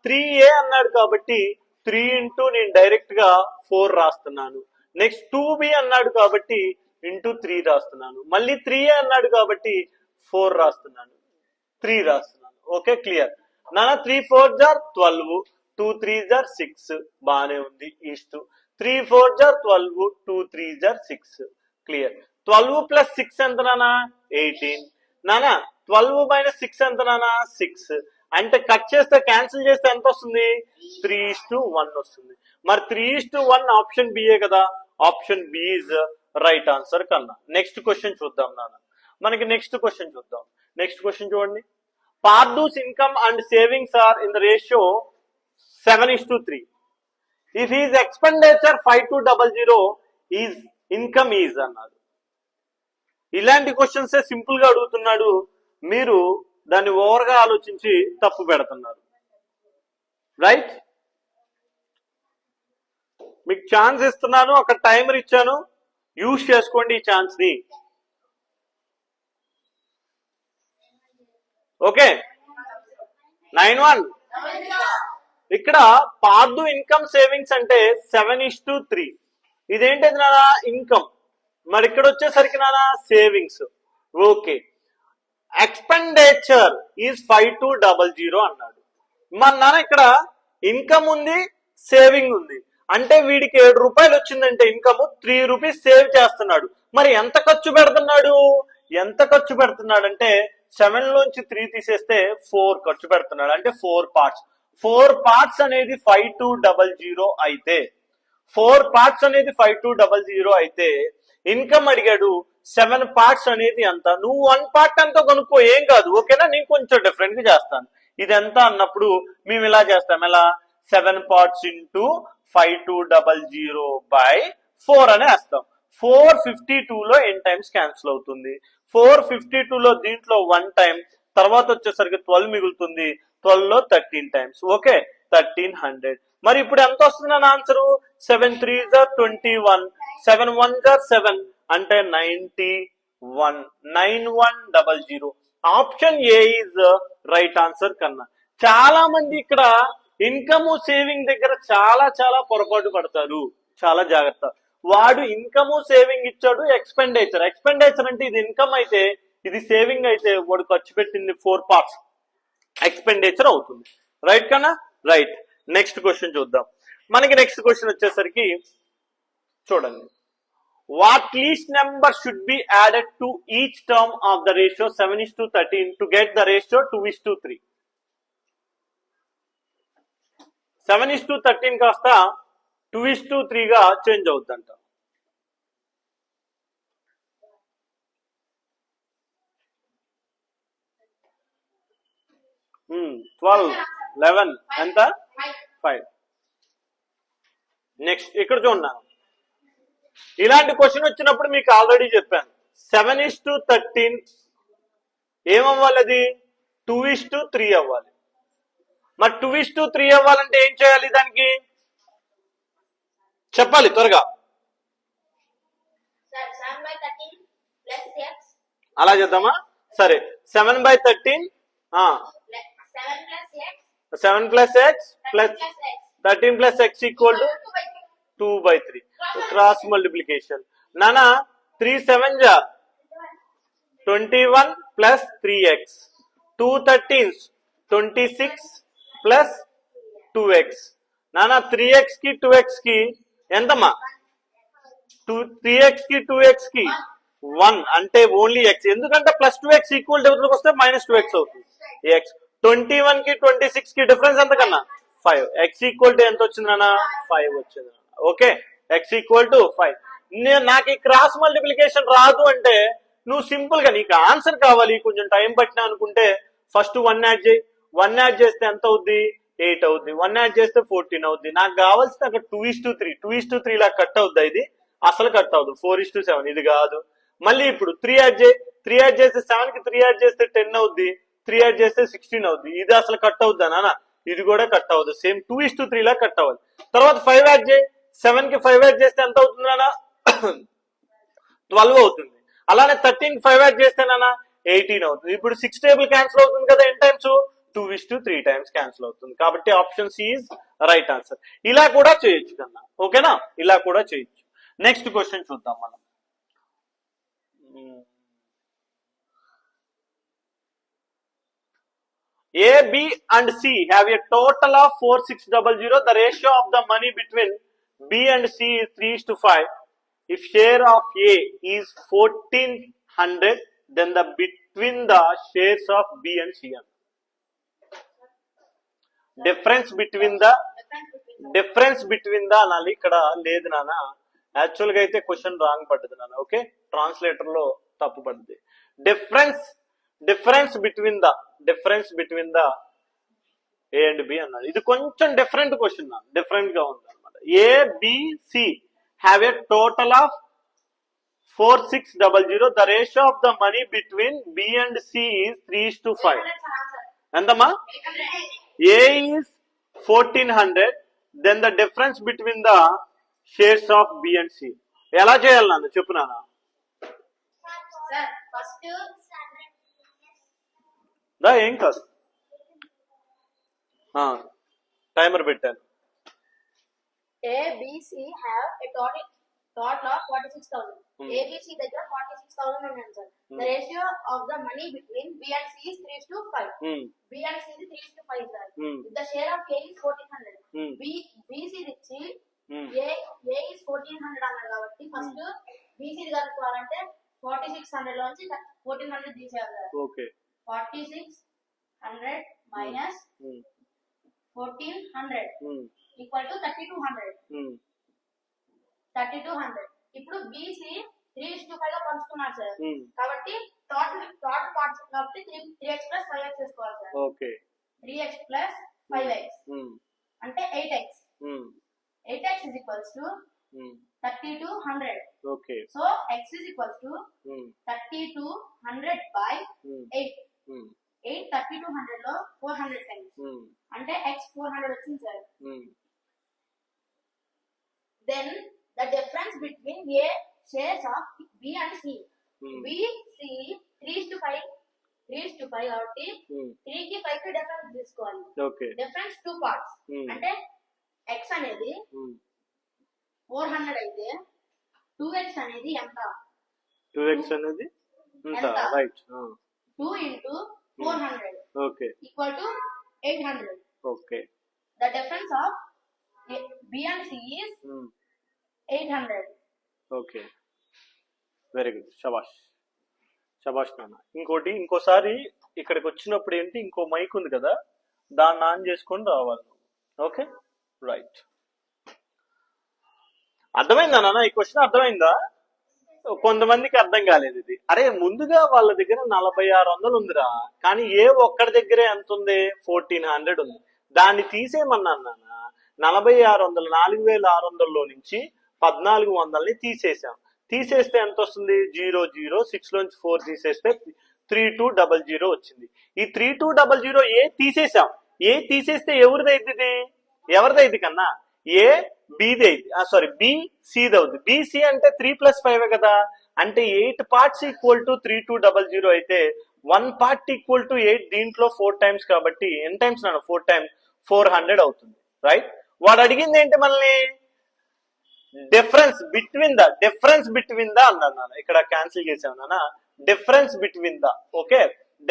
3a అన్నాడు కాబట్టి 3 ఇంటూ నేను డైరెక్ట్ గా 4 రాస్తున్నాను. నెక్స్ట్ 2b అన్నాడు కాబట్టి ఇంటూ 3 రాస్తున్నాను. మళ్ళీ 3a అన్నాడు కాబట్టి 4 రాస్తున్నాను 3 రాస్తున్నాను. ఓకే క్లియర్ నాన్న. 3 4 12 2 3 6 బానే ఉంది. East 3 4 12 2 3 6 clear. 12 ప్లస్ 6 ఎంత నాన్న 18 నాన్న. 12 మైనస్ 6 ఎంత నాన్న 6 అంటే కట్ చేస్తే క్యాన్సిల్ చేస్తే ఎంత వస్తుంది 3:1 వస్తుంది. మరి 3:1 ఆప్షన్ బిఏ కదా. Option B is right answer కన్నా. నెక్స్ట్ క్వశ్చన్ చూద్దాం నాన్న. మనకి నెక్స్ట్ క్వశ్చన్ చూద్దాం. నెక్స్ట్ క్వశ్చన్ చూడండి. పార్దూస్ income and savings are in the ratio 7:3. If his expenditure 5200 is income is అన్నాడు. ఇలాంటి క్వశ్చన్స్ సింపుల్ గా అడుగుతున్నాడు. మీరు దాన్ని ఓవర్ గా ఆలోచించి తప్పు పెడుతున్నారు. రైట్ మీకు ఛాన్స్ ఇస్తున్నాను, ఒక టైమర్ ఇచ్చాను, యూజ్ చేసుకోండి ఈ ఛాన్స్ ని. ఓకే 9-1 ఇక్కడ పార్దు ఇన్కమ్ సేవింగ్స్ అంటే 7:3. ఇదేంటిది నానా ఇన్కమ్, మరి ఇక్కడ వచ్చేసరికి నానా సేవింగ్స్. ఓకే ఎక్స్పెండిచర్ ఈజ్ 5200 అన్నాడు. మన నాన్న ఇక్కడ ఇన్కమ్ ఉంది సేవింగ్ ఉంది అంటే వీడికి 7 రూపాయలు వచ్చిందంటే ఇన్కమ్ 3 రూపీస్ సేవ్ చేస్తున్నాడు. మరి ఎంత ఖర్చు పెడుతున్నాడు అంటే 7 లోంచి 3 తీసేస్తే 4 ఖర్చు పెడుతున్నాడు. అంటే 4 పార్ట్స్ అనేది 5200 అయితే 4 పార్ట్స్ అనేది 5200 అయితే ఇన్కమ్ అడిగాడు 7 parts అనేది ఎంత. నువ్వు 1 part అంతా కొనుక్కో ఏం కాదు ఓకేనా. నేను కొంచెం డిఫరెంట్ గా చేస్తాను. ఇది ఎంత అన్నప్పుడు మేము ఇలా చేస్తాం, ఎలా 7 parts ఇంటూ 5200/4 అని వేస్తాం. 452 లో ఎన్ టైమ్స్ క్యాన్సిల్ అవుతుంది. 452 లో దీంట్లో 1 time తర్వాత వచ్చేసరికి 12 మిగులుతుంది. 12 లో 13 times. ఓకే 1300. మరి ఇప్పుడు ఎంత వస్తుంది నా answer 7 3s are 21 7 1s are 7 అంటే 9100. Option A is right answer కన్నా. చాలా మంది ఇక్కడ ఇన్కమ్ సేవింగ్ దగ్గర చాలా పొరపాటు పడతారు. చాలా జాగ్రత్త. వాడు ఇన్కమ్ సేవింగ్ ఇచ్చాడు, ఎక్స్పెండిచర్ అంటే ఇది ఇన్కమ్ అయితే ఇది సేవింగ్ అయితే వాడు ఖర్చు పెట్టింది 4 parts ఎక్స్పెండిచర్ అవుతుంది. రైట్ కన్నా రైట్. నెక్స్ట్ క్వశ్చన్ చూద్దాం. మనకి నెక్స్ట్ క్వశ్చన్ వచ్చేసరికి చూడండి. What least number should be added to each term of the ratio 7:13 to get the ratio 2:3? 7:13 కాస్త 2:3 గా చేంజ్ అవుతుందంట. 12, 11 ఎంత 5. నెక్స్ట్ ఇక్కడ చూడండి, ఇలాంటి క్వశ్చన్ వచ్చినప్పుడు మీకు ఆల్రెడీ చెప్పాను 7:13 ఏమవ్వాలి, అది 2:3 అవ్వాలి. మరి 2:3 అవ్వాలంటే ఏం చేయాలి, దానికి చెప్పాలి త్వరగా. అలా చేద్దామా? సరే, 7/13 7 plus x plus 13 plus x equal to 2/3. Cross multiplication. Nana 3 7 ja 21 plus 3x. 2 13s 26 plus 2x. Nana 3x ki 2x ki entama 3x ki 2x ki 1 అంటే ఓన్లీ x. ఎందుకంటే ప్లస్ 2x ఈక్వల్ డెవలప్కి వస్తే minus 2x అవుతుంది. x 21 కి 26 కి difference ఎంత కన్నా 5. x equal to ఎంత వచ్చింది నాన్న 5 వచ్చింది. Okay, x equal to 5. నాకు ఈ క్రాస్ మల్టిప్లికేషన్ రాదు అంటే నువ్వు సింపుల్ గా నీకు ఆన్సర్ కావాలి, కొంచెం టైం పట్టినా అనుకుంటే ఫస్ట్ 1 యాడ్ చేయి. 1 యాడ్ చేస్తే ఎంత అవుద్ది 8 అవుద్ది. 1 యాడ్ చేస్తే 14 అవుద్ది. నాకు కావాల్సింది అక్కడ 2:3. 2:3 లా కట్ అవుద్ది, ఇది అసలు కట్ అవుతుంది. 4:7 ఇది కాదు. మళ్ళీ ఇప్పుడు 3 యాడ్ చేయి. 3 యాడ్ చేస్తే 7 కి 3 యాడ్ చేస్తే 10 అవుద్ది. 3 యాడ్ చేస్తే 16 అవుద్ది. ఇది అసలు కట్ అవుద్దా నాన్న? ఇది కూడా కట్ అవ్వదు. సేమ్ 2:3 లా కట్ అవ్వాలి. తర్వాత 5 యాడ్ చేయి. 7 కి 5 యాడ్ చేస్తే ఎంత అవుతుంది నాన్న 12 అవుతుంది. అలానే 13 కి 5 యాడ్ చేస్తే నాన్న 18 అవుతుంది. ఇప్పుడు 6 టేబుల్ క్యాన్సిల్ అవుతుంది కదా, ఎన్ టైమ్స్ 2:3 టైమ్స్ క్యాన్సిల్ అవుతుంది. కాబట్టి option C is right answer. ఇలా కూడా చేయొచ్చు కన్నా, ఓకేనా? ఇలా కూడా చేయొచ్చు. నెక్స్ట్ క్వశ్చన్ చూద్దాం మనం. A, B and C have a total of 4600. The ratio of the money between B and C is 3:5. If share of A is 1400, then the between the shares of B and C. Difference between the అనాలి, ఇక్కడ లేదు నాన్న. Actual గా అయితే question wrong పడ్డది నాన్న. Okay, translator లో తప్పు పడ్డది. Difference between the A and B అన్నది. ఇది కొంచెం డిఫరెంట్ క్వశ్చన్, డిఫరెంట్ గా ఉంది అనమాట. ABC have a total of 4600. The ratio of the money between B and C is 3:5. ఎంతమ్మా? A is 1400, then the difference between the shares of B and C. ఎలా చేయాలి నాన్న చెప్పు నాన్న. ఏం కాదు, టైమర్ పెట్టాను. ABC have a total of 46,000. ABC దగ్గర 46,000 ఉన్నాను sir. The ratio of the money between B and C is 3:5. B and C is 3:5 sir. The share of A is 1400. BC ఇచ్చి A is 1400 అన్నారు కాబట్టి first BC కనుక్కోవాలంటే 4600 లోంచి 1400 తీసేయాలి sir. Okay, 4600 minus 1400 equal to 3200. 3200. ఇప్పుడు BC 3:5 గా పంచుకున్నారు sir. కాబట్టి total parts కాబట్టి 3x plus 5x చేసుకోవాలి sir. Okay, 3x plus 5x అంటే 8x. 8x is equals to 3200. Okay, so x is equals to 3200 by 8. 8 3200 లో 400 టైమ్స్ అంటే x 400 వచ్చింది sir. Then the difference between a shares of B and C. BC 3:5 కాబట్టి 3 కి 5 కి difference తీసుకోవాలి. Okay, difference 2 parts అంటే x అనేది 400 అయితే 2x అనేది ఎంత? 2x అనేది ఎంత? Right, 2 into 400 okay equal to 800. Okay, the difference of B and C is 800. Okay, very good, శబాష్ శబాష్ నాన్న. ఇంకోసారి ఇక్కడికి వచ్చినప్పుడు ఏంటి, ఇంకో మైక్ ఉంది కదా, దాన్ని ఆన్ చేసుకొని రావాలి. Okay, right. అర్థమైందా నాన్న? ఈ క్వశ్చన్ అర్థమైందా? కొంతమందికి అర్థం కాలేదు ఇది. అరే ముందుగా వాళ్ళ దగ్గర 4600 ఉందిరా, కానీ ఏ ఒక్కడి దగ్గరే ఎంత ఉంది, 1400 ఉంది. దాన్ని తీసేయమన్నాను నాన్న. 4600 4600లో నుంచి 1400ని తీసేసాం. తీసేస్తే ఎంత వస్తుంది, 006 లోంచి 4 తీసేస్తే 3200 వచ్చింది. ఈ 3200 ఏ తీసేసాం. ఏ తీసేస్తే ఎవరిదైద్ది కన్నా, ఏ బిది అయింది, సారీ బి సిది అవుతుంది. బిసి అంటే 3+5 కదా, అంటే 8 పార్ట్స్ ఈక్వల్ టు 3200 అయితే 1 పార్ట్ ఈక్వల్ టు 8. దీంట్లో 4 టైమ్స్ కాబట్టి ఎన్ని టైమ్స్ నాన్న, 4 టైమ్స్ 400 అవుతుంది. రైట్. వాడు అడిగింది ఏంటి మనల్ని, డిఫరెన్స్ బిట్వీన్ ద అన్నాను నాన్న. ఇక్కడ క్యాన్సిల్ చేసాను నాన్న. Difference between the, okay,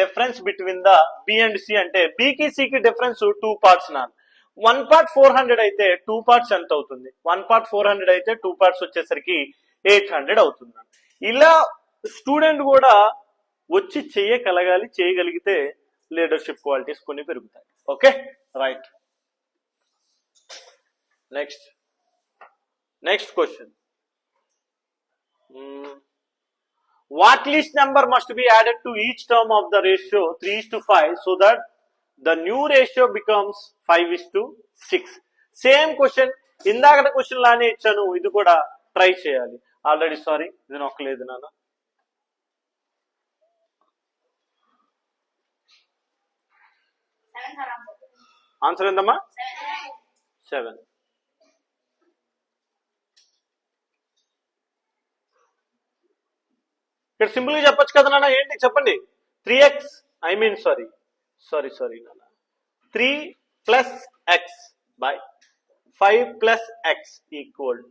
difference between the B and C అంటే బికి సికి డిఫరెన్స్ 2 పార్ట్స్ నాన్న. 1 పార్ట్ 400 అయితే 2 పార్ట్స్ ఎంత అవుతుంది, 1 పార్ట్ 400 అయితే 2 పార్ట్స్ వచ్చేసరికి 800 అవుతుంది. ఇలా స్టూడెంట్ కూడా వచ్చి చేయగలిగితే లీడర్షిప్ క్వాలిటీస్ కొన్ని పెరుగుతాయి. Okay, right. Next question. What least number must be added to each term of the ratio 3:5 so that the new ratio becomes 5:6? Same question, ఇందాక క్వశ్చన్ లానే ఇచ్చాను, ఇది కూడా ట్రై చేయాలి. ఆల్రెడీ సారీ, ఇది నొక్కలేదు నాన్న. ఆన్సర్ ఎంతమ్మా, 7. ఇక్కడ సింపుల్ గా చెప్పొచ్చు కదా నాన్న. ఏంటి చెప్పండి, 3x సారీ నాన్న, 3 + x బై 5 + x ఈక్వల్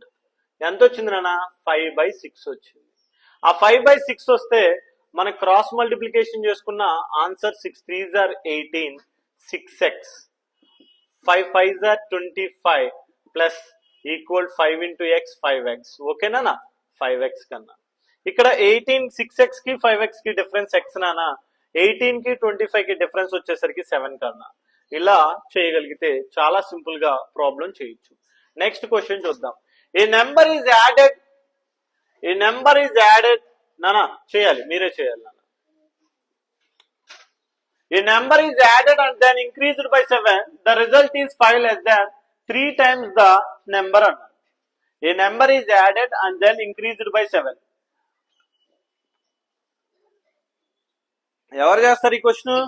ఎంత వచ్చింది నాన్న, 5/6 వచ్చింది. ఆ 5/6 వస్తే మనం క్రాస్ మల్టిప్లికేషన్ చేసుకున్న answer 6 3s are 18, 6x 5 5s are 25 plus equal 5 into x 5x. ఓకేనా, 5x కన్నా ఇక్కడ 18 6x కి 5x కి డిఫరెన్స్ x నానా, 18 కి 25 కి డిఫరెన్స్ వచ్చేసరికి 7 కన్నా. ఇలా చేయగలిగితే చాలా సింపుల్ గా ప్రాబ్లం చేయొచ్చు. నెక్స్ట్ క్వశ్చన్ చూద్దాం. ఏ నెంబర్ ఈజ్ యాడెడ్ నానా, చేయాలి, మీరే చేయాలి నాన్న. A number is added and then increased by 7, the result is 5 less than 3 times the number అన్నారు. A number is added and then increased by 7. ఎవరు చేస్తారు ఈ క్వశ్చన్?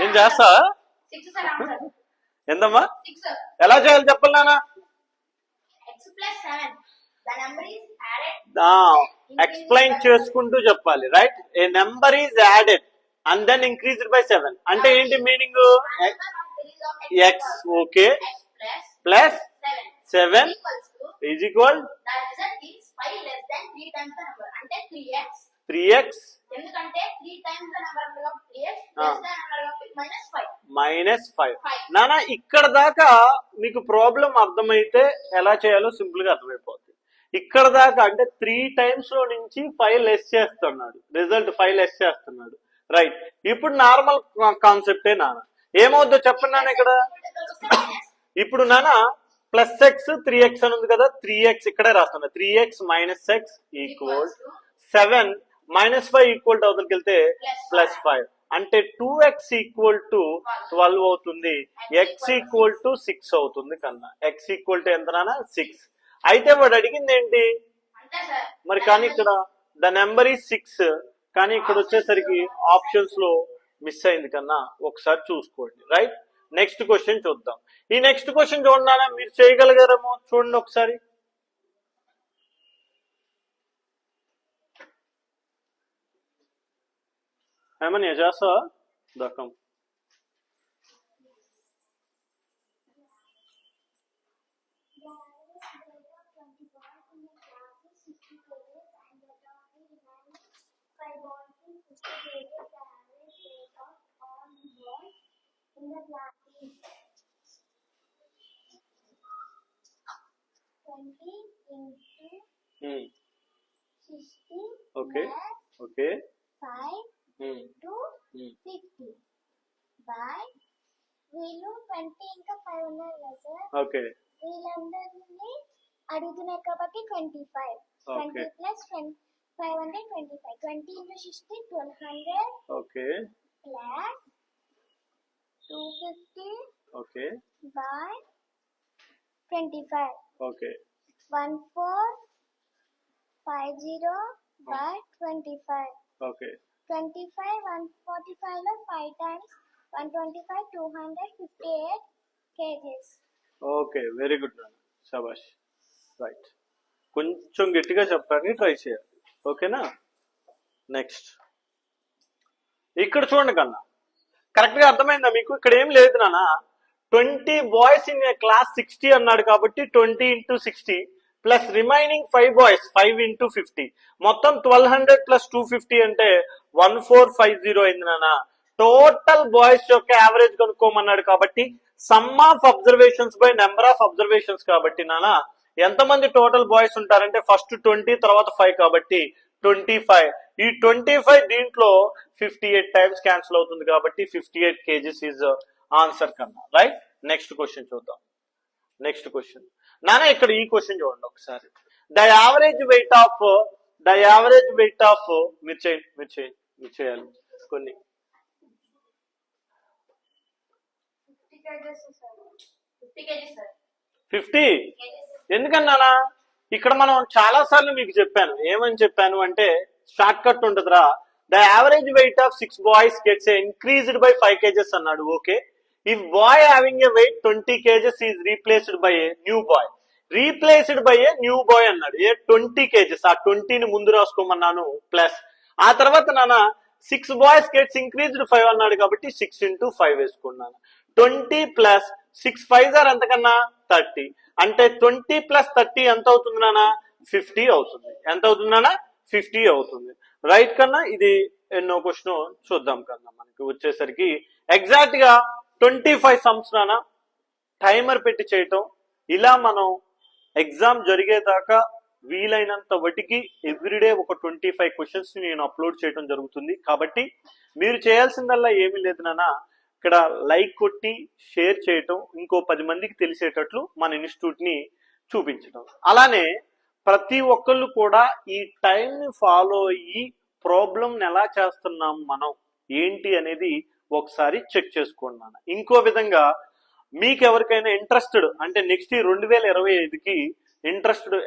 నేను చేస్తా. ఎంతమ్మా, ఎలా చేయాలి చెప్పాలి నాన్న? ఎక్స్ప్లెయిన్ చేసుకుంటూ చెప్పాలి. Right. A number is added and then increased by 7 అంటే ఏంటి meaning? X okay plus 7 is equal 3x -5. నానా ఇక్కడ దాకా మీకు ప్రాబ్లం అర్థమైతే ఎలా చేయాలో సింపుల్ గా అర్థమైపోతుంది. ఇక్కడ దాకా అంటే 3 times లో నుంచి 5 లెస్ చేస్తున్నాడు, రిజల్ట్ 5 లెస్ చేస్తున్నాడు. రైట్. ఇప్పుడు నార్మల్ కాన్సెప్టే నాన్న. ఏమవుద్దో చెప్పండి నాన్న. ఇక్కడ ఇప్పుడు నాన్న ప్లస్ ఎక్స్ 3x అని ఉంది కదా, 3x ఇక్కడే రాస్తున్నా. 3x - x equal 7 -5 equal to అవతలకి వెళ్తే +5 అంటే 2x ఈక్వల్ టు 12 అవుతుంది. x ఈక్వల్ టు 6 అవుతుంది కన్నా. x ఈక్వల్ టు ఎంత నాన్న? 6. అయితే వాడు అడిగింది ఏంటి మరి? కానీ ఇక్కడ ద నెంబర్ ఈజ్ 6, కానీ ఇక్కడ వచ్చేసరికి ఆప్షన్స్ లో మిస్ అయింది కన్నా. ఒకసారి చూసుకోండి. రైట్. నెక్స్ట్ క్వశ్చన్ చూద్దాం. ఈ నెక్స్ట్ క్వశ్చన్ చూడండి, మీరు చేయగలిగారేమో చూడండి ఒకసారి. ఏమని చేస్తావా దక్కం? in the class is 20 into 60 Okay. plus okay 5 into 50 by వీళ్ళు 20 ఇంకా 5 ఉన్నారు కదా సార్. ఓకే వీళ్ళందరినీ అడుగుతున్నారు కాబట్టి 25. Okay. 20 plus 5 అంటే 25. 20 into 60 1200 okay plus 250 okay by 25. Okay 1450 by 25. Okay 25 145 లో 5 times 125 258 kgs. Okay very good నాన్న శబాష్ రైట్ కొంచెం గట్టిగా చెప్పడానికి ట్రై చేయాలి ఓకేనా నెక్స్ట్ ఇక్కడ చూడండి కన్నా కరెక్ట్ గా అర్థమైందా మీకు ఇక్కడ ఏం లేదు నాన్న 20 బాయ్స్ ఇన్ ఏ క్లాస్ 60 అన్నాడు కాబట్టి 20 into 60 plus remaining 5 boys 5 into 50 మొత్తం 1200 ప్లస్ 250 అంటే 1450 అయింది నాన్న టోటల్ బాయ్స్ యొక్క యావరేజ్ కనుక్కోమన్నాడు కాబట్టి some of observations by number of observations కాబట్టి నాన్న ఎంతమంది టోటల్ బాయ్స్ ఉంటారంటే ఫస్ట్ 20 తర్వాత 5 కాబట్టి 25 ఈ 25 దీంట్లో 58 టైమ్స్ క్యాన్సిల్ అవుతుంది కాబట్టి 58 kgs ఈజ్ ఆన్సర్ కన్నా రైట్ నెక్స్ట్ క్వశ్చన్ చూద్దాం నెక్స్ట్ క్వశ్చన్ నాన్న ఇక్కడ ఈ క్వశ్చన్ చూడండి ఒకసారి ద యావరేజ్ వెయిట్ ఆఫ్ మీరు చేయాలి కొన్ని 50 kgs సార్ 50 kgs సార్ 50 ఎందుకన్నా ఇక్కడ మనం చాలా సార్లు మీకు చెప్పాను ఏమని చెప్పాను అంటే షార్ట్ కట్ ఉంటుందిరా the average weight of 6 boys gets increased by 5 kgs అన్నాడు okay if boy having a weight 20 kgs is replaced by a new boy అన్నాడు ఏ 20 kgs ఆ 20 ని ముందు రాసుకోమన్నాను ప్లస్ ఆ తర్వాత నాన్న 6 బాయ్స్ గెట్స్ ఇంక్రీజ్డ్ 5 అన్నాడు కాబట్టి 6 into 5 వేసుకున్నాను 20 ప్లస్ 6 5s ఆర్ ఎంతకన్నా 30 అంటే 20 ప్లస్ 30 ఎంత అవుతుంది నాన్న 50 అవుతుంది ఎంత అవుతుంది నాన్న 50 అవుతుంది రైట్ కన్నా ఇది ఎన్నో క్వశ్చన్ చూద్దాం కన్నా మనకి వచ్చేసరికి ఎగ్జాక్ట్ గా 25 సమ్స్ నాన్న టైమర్ పెట్టి చేయటం ఇలా మనం ఎగ్జామ్ జరిగేదాకా వీలైనంత వాటికి ఎవ్రీడే ఒక 25 క్వశ్చన్స్ నేను అప్లోడ్ చేయడం జరుగుతుంది కాబట్టి మీరు చేయాల్సిందల్లా ఏమీ లేదు నాన్న ఇక్కడ లైక్ కొట్టి షేర్ చేయటం ఇంకో 10 మందికి తెలిసేటట్లు మన ఇన్స్టిట్యూట్ ని చూపించడం అలానే ప్రతి ఒక్కళ్ళు కూడా ఈ టైం ని ఫాలో అయ్యి ప్రాబ్లం ఎలా చేస్తున్నాం మనం ఏంటి అనేది ఒకసారి చెక్ చేసుకోండి నాన్న ఇంకో విధంగా మీకు ఎవరికైనా ఇంట్రెస్టెడ్ అంటే నెక్స్ట్ 2025కి ఇంట్రెస్ట్ గా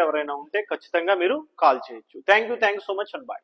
ఎవరైనా ఉంటే ఖచ్చితంగా మీరు కాల్ చేయొచ్చు thank you so much and bye